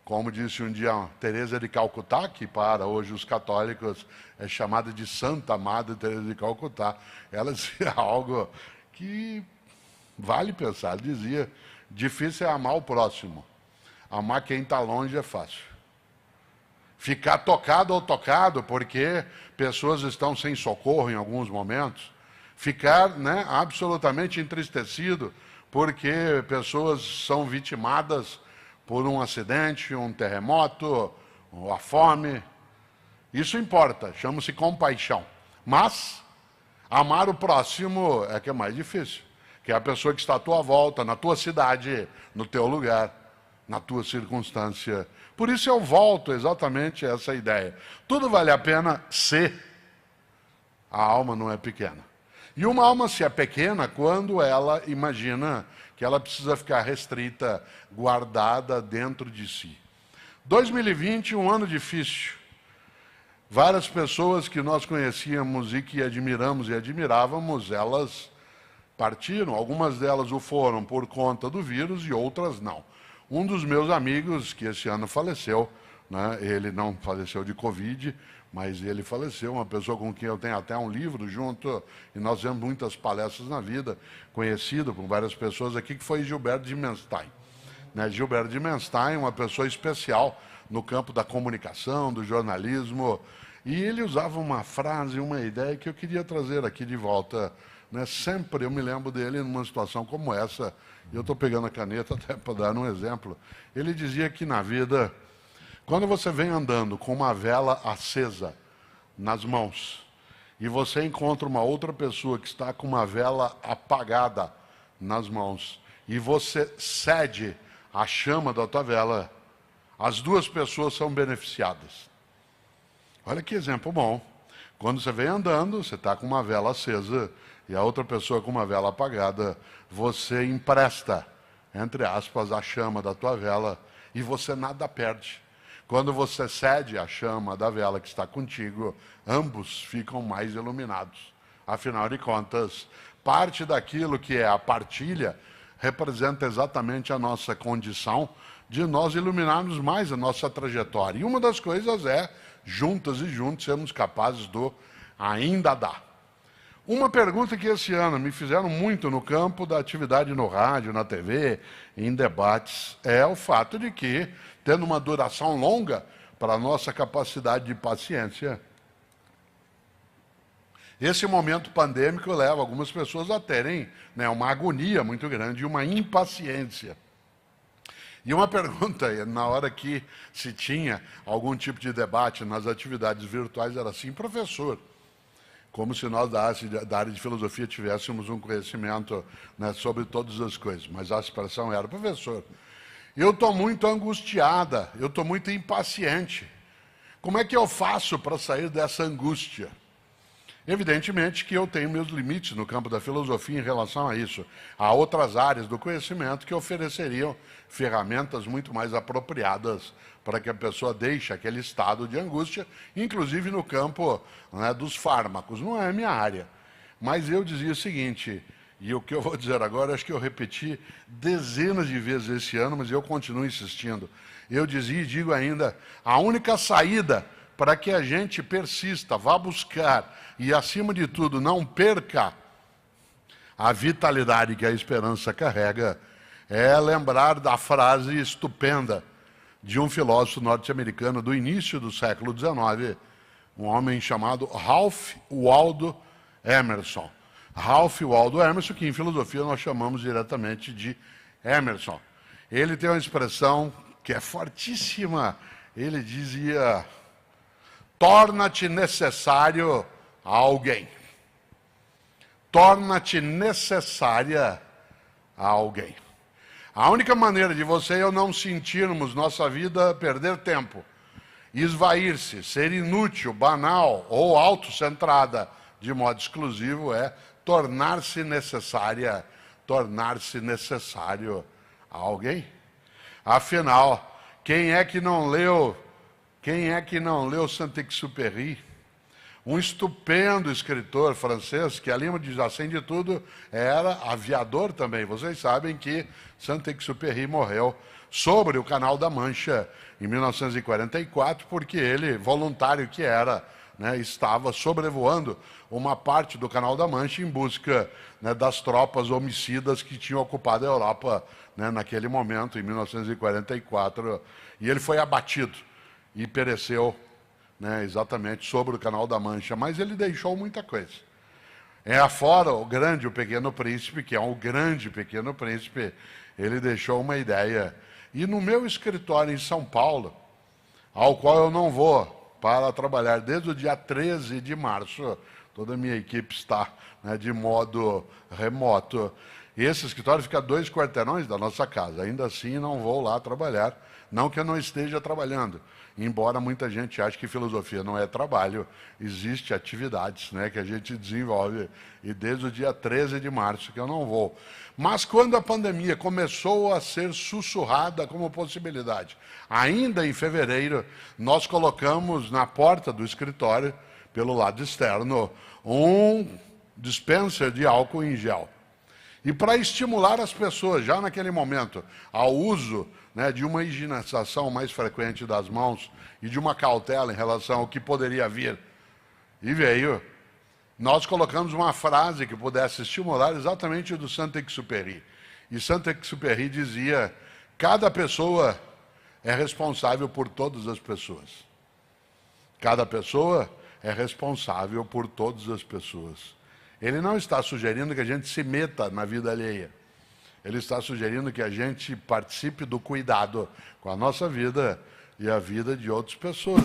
como disse um dia Teresa de Calcutá, que para hoje os católicos é chamada de Santa Madre Teresa de Calcutá, ela dizia algo que vale pensar. Ela dizia: difícil é amar o próximo, amar quem está longe é fácil. Ficar tocado ou tocado porque pessoas estão sem socorro em alguns momentos, ficar, né, absolutamente entristecido porque pessoas são vitimadas por um acidente, um terremoto, a fome. Isso importa, chama-se compaixão. Mas amar o próximo é que é mais difícil, que é a pessoa que está à tua volta, na tua cidade, no teu lugar, na tua circunstância. Por isso eu volto exatamente a essa ideia. Tudo vale a pena se a alma não é pequena. E uma alma se é pequena quando ela imagina que ela precisa ficar restrita, guardada dentro de si. 2020, um ano difícil. Várias pessoas que nós conhecíamos e que admiramos e admirávamos, elas partiram. Algumas delas o foram por conta do vírus e outras não. Um dos meus amigos, que esse ano faleceu, né, ele não faleceu de Covid, mas ele faleceu, uma pessoa com quem eu tenho até um livro junto, e nós fizemos muitas palestras na vida, conhecido por várias pessoas aqui, que foi Gilberto de Menstein. Né, Gilberto de Menstein, uma pessoa especial no campo da comunicação, do jornalismo, e ele usava uma frase, uma ideia que eu queria trazer aqui de volta. Né, sempre eu me lembro dele numa situação como essa, e eu estou pegando a caneta até para dar um exemplo. Ele dizia que na vida, quando você vem andando com uma vela acesa nas mãos, e você encontra uma outra pessoa que está com uma vela apagada nas mãos, e você cede a chama da tua vela, as duas pessoas são beneficiadas. Olha que exemplo bom. Quando você vem andando, você está com uma vela acesa, e a outra pessoa com uma vela apagada, você empresta, entre aspas, a chama da tua vela, e você nada perde. Quando você cede a chama da vela que está contigo, ambos ficam mais iluminados. Afinal de contas, parte daquilo que é a partilha representa exatamente a nossa condição de nós iluminarmos mais a nossa trajetória. E uma das coisas é, juntas e juntos, sermos capazes do ainda dar. Uma pergunta que esse ano me fizeram muito no campo da atividade no rádio, na TV, em debates, é o fato de que, tendo uma duração longa para a nossa capacidade de paciência, esse momento pandêmico leva algumas pessoas a terem, né, uma agonia muito grande e uma impaciência. E uma pergunta, na hora que se tinha algum tipo de debate nas atividades virtuais, era assim: professor, como se nós da área de filosofia tivéssemos um conhecimento, né, sobre todas as coisas, mas a expressão era: professor, eu estou muito angustiada, eu estou muito impaciente. Como é que eu faço para sair dessa angústia? Evidentemente que eu tenho meus limites no campo da filosofia em relação a isso. Há outras áreas do conhecimento que ofereceriam ferramentas muito mais apropriadas para que a pessoa deixe aquele estado de angústia, inclusive no campo, né, dos fármacos. Não é a minha área. Mas eu dizia o seguinte, e o que eu vou dizer agora, acho que eu repeti dezenas de vezes esse ano, mas eu continuo insistindo. Eu dizia e digo ainda: a única saída para que a gente persista, vá buscar e, acima de tudo, não perca a vitalidade que a esperança carrega, é lembrar da frase estupenda de um filósofo norte-americano do início do século XIX, um homem chamado Ralph Waldo Emerson. Ralph Waldo Emerson, que em filosofia nós chamamos diretamente de Emerson. Ele tem uma expressão que é fortíssima. Ele dizia: torna-te necessário a alguém. Torna-te necessária a alguém. A única maneira de você e eu não sentirmos nossa vida perder tempo, esvair-se, ser inútil, banal ou autocentrada de modo exclusivo é tornar-se necessária, tornar-se necessário a alguém. Afinal, quem é que não leu Saint-Exupéry? Um estupendo escritor francês, que além de, assim de tudo, era aviador também. Vocês sabem que Saint-Exupéry morreu sobre o Canal da Mancha em 1944, porque ele, voluntário que era, né, estava sobrevoando uma parte do Canal da Mancha em busca, né, das tropas homicidas que tinham ocupado a Europa, né, naquele momento, em 1944, e ele foi abatido e pereceu, né, exatamente sobre o Canal da Mancha, mas ele deixou muita coisa. Afora o Grande e o Pequeno Príncipe, que é um grande Pequeno Príncipe, ele deixou uma ideia. E no meu escritório em São Paulo, ao qual eu não vou para trabalhar desde o dia 13 de março, toda a minha equipe está, né, de modo remoto. E esse escritório fica a 2 quarteirões da nossa casa. Ainda assim, não vou lá trabalhar. Não que eu não esteja trabalhando, embora muita gente ache que filosofia não é trabalho, existem atividades, né, que a gente desenvolve, e desde o dia 13 de março que eu não vou. Mas quando a pandemia começou a ser sussurrada como possibilidade, ainda em fevereiro, nós colocamos na porta do escritório, pelo lado externo, um dispenser de álcool em gel. E para estimular as pessoas, já naquele momento, ao uso, né, de uma higienização mais frequente das mãos e de uma cautela em relação ao que poderia vir, e veio, nós colocamos uma frase que pudesse estimular exatamente do Saint-Exupéry. E Saint-Exupéry dizia: cada pessoa é responsável por todas as pessoas. Cada pessoa é responsável por todas as pessoas. Ele não está sugerindo que a gente se meta na vida alheia. Ele está sugerindo que a gente participe do cuidado com a nossa vida e a vida de outras pessoas.